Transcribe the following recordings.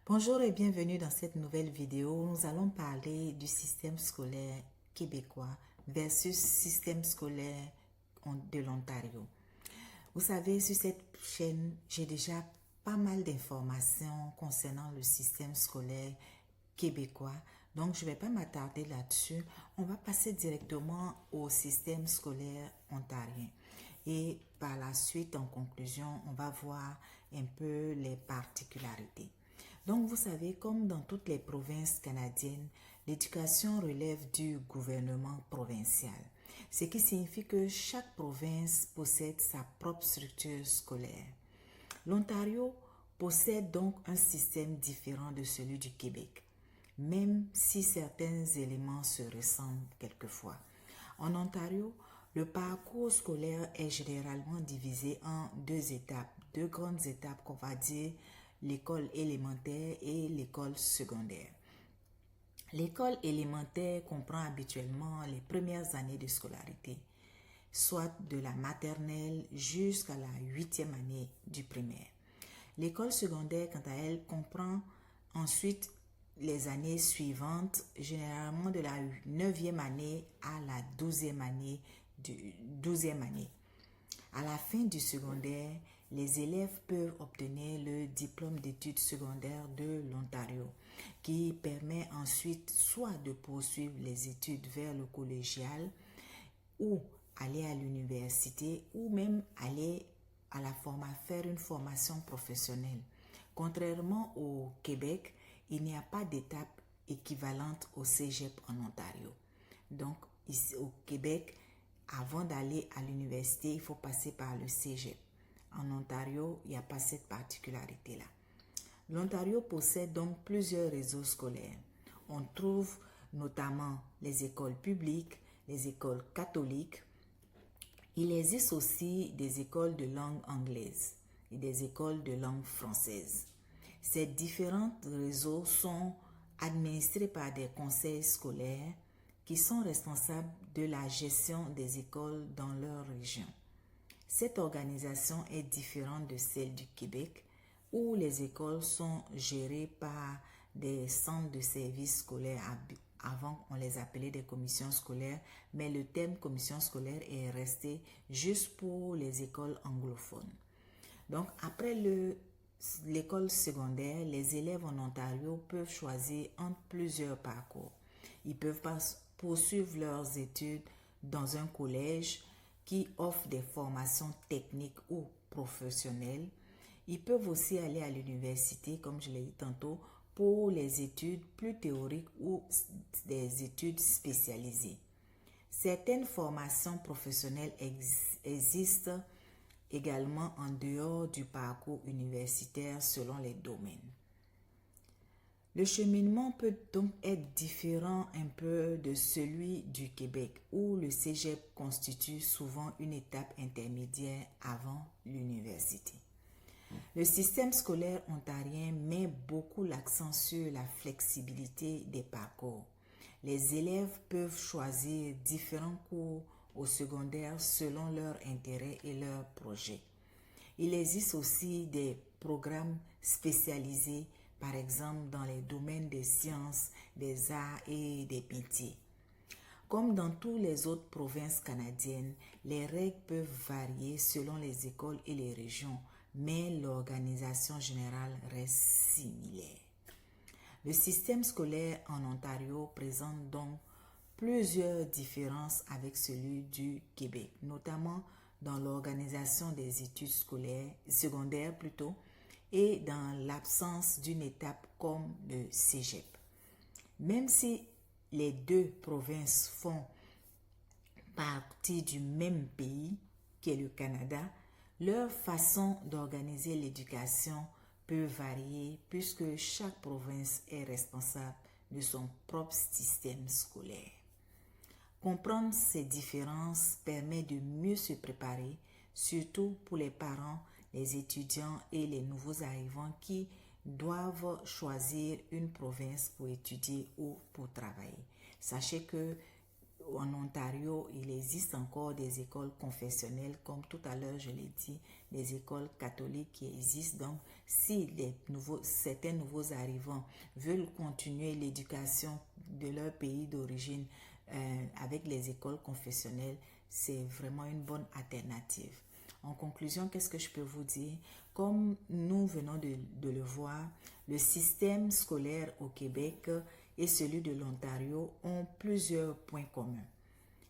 Bonjour et bienvenue dans cette nouvelle vidéo. Nous allons parler du système scolaire québécois versus système scolaire de l'Ontario. Vous savez, sur cette chaîne, j'ai déjà pas mal d'informations concernant le système scolaire québécois. Donc, je ne vais pas m'attarder là-dessus. On va passer directement au système scolaire ontarien. Et par la suite, en conclusion, on va voir un peu les particularités. Donc, vous savez, comme dans toutes les provinces canadiennes, l'éducation relève du gouvernement provincial, ce qui signifie que chaque province possède sa propre structure scolaire. L'Ontario possède donc un système différent de celui du Québec, même si certains éléments se ressemblent quelquefois. En Ontario, le parcours scolaire est généralement divisé en deux étapes, deux grandes étapes qu'on va dire l'école élémentaire et l'école secondaire. L'école élémentaire comprend habituellement les premières années de scolarité, soit de la maternelle jusqu'à la 8e année du primaire. L'école secondaire, quant à elle, comprend ensuite les années suivantes, généralement de la 9e année à la 12e année. À la fin du secondaire, les élèves peuvent obtenir le diplôme d'études secondaires de l'Ontario, qui permet ensuite soit de poursuivre les études vers le collégial ou aller à l'université ou même aller à faire une formation professionnelle. Contrairement au Québec, il n'y a pas d'étape équivalente au cégep en Ontario. Donc, ici au Québec, avant d'aller à l'université, il faut passer par le cégep. En Ontario, il n'y a pas cette particularité-là. L'Ontario possède donc plusieurs réseaux scolaires. On trouve notamment les écoles publiques, les écoles catholiques. Il existe aussi des écoles de langue anglaise et des écoles de langue française. Ces différents réseaux sont administrés par des conseils scolaires qui sont responsables de la gestion des écoles dans leur région. Cette organisation est différente de celle du Québec, où les écoles sont gérées par des centres de services scolaires. Avant, on les appelait des commissions scolaires, mais le terme commission scolaire est resté juste pour les écoles anglophones. Donc, après l'école secondaire, les élèves en Ontario peuvent choisir entre plusieurs parcours. Ils peuvent poursuivre leurs études dans un collège qui offre des formations techniques ou professionnelles. Ils peuvent aussi aller à l'université, comme je l'ai dit tantôt, pour les études plus théoriques ou des études spécialisées. Certaines formations professionnelles existent également en dehors du parcours universitaire selon les domaines. Le cheminement peut donc être différent un peu de celui du Québec, où le cégep constitue souvent une étape intermédiaire avant l'université. Le système scolaire ontarien met beaucoup l'accent sur la flexibilité des parcours. Les élèves peuvent choisir différents cours au secondaire selon leurs intérêts et leurs projets. Il existe aussi des programmes spécialisés, par exemple dans les domaines des sciences, des arts et des métiers. Comme dans toutes les autres provinces canadiennes, les règles peuvent varier selon les écoles et les régions, mais l'organisation générale reste similaire. Le système scolaire en Ontario présente donc plusieurs différences avec celui du Québec, notamment dans l'organisation des études secondaires et dans l'absence d'une étape comme le cégep. Même si les deux provinces font partie du même pays, qui est le Canada, leur façon d'organiser l'éducation peut varier puisque chaque province est responsable de son propre système scolaire. Comprendre ces différences permet de mieux se préparer, surtout pour les parents, les étudiants et les nouveaux arrivants qui doivent choisir une province pour étudier ou pour travailler. Sachez que en Ontario, il existe encore des écoles confessionnelles, comme tout à l'heure je l'ai dit, des écoles catholiques qui existent. Donc, si certains nouveaux arrivants veulent continuer l'éducation de leur pays d'origine avec les écoles confessionnelles, c'est vraiment une bonne alternative. En conclusion, qu'est-ce que je peux vous dire? Comme nous venons de le voir, le système scolaire au Québec et celui de l'Ontario ont plusieurs points communs,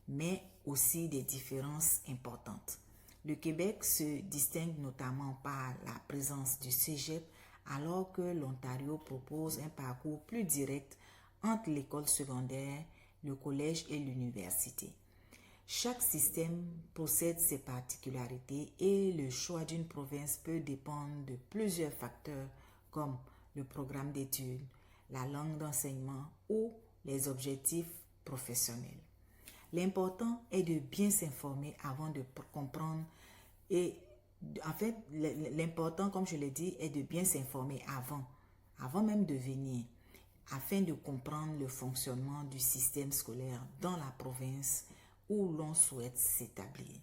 mais aussi des différences importantes. Le Québec se distingue notamment par la présence du cégep, alors que l'Ontario propose un parcours plus direct entre l'école secondaire, le collège et l'université. Chaque système possède ses particularités et le choix d'une province peut dépendre de plusieurs facteurs comme le programme d'études, la langue d'enseignement ou les objectifs professionnels. L'important est de bien s'informer avant de comprendre l'important, comme je l'ai dit, est de bien s'informer avant même de venir, afin de comprendre le fonctionnement du système scolaire dans la province où l'on souhaite s'établir.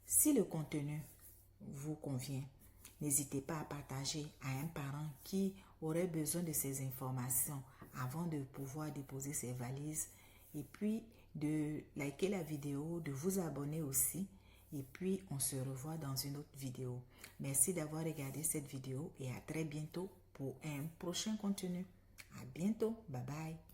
Si le contenu vous convient, n'hésitez pas à partager à un parent qui aurait besoin de ces informations avant de pouvoir déposer ses valises, et puis de liker la vidéo, de vous abonner aussi, et puis on se revoit dans une autre vidéo. Merci d'avoir regardé cette vidéo et à très bientôt pour un prochain contenu. À bientôt, bye bye.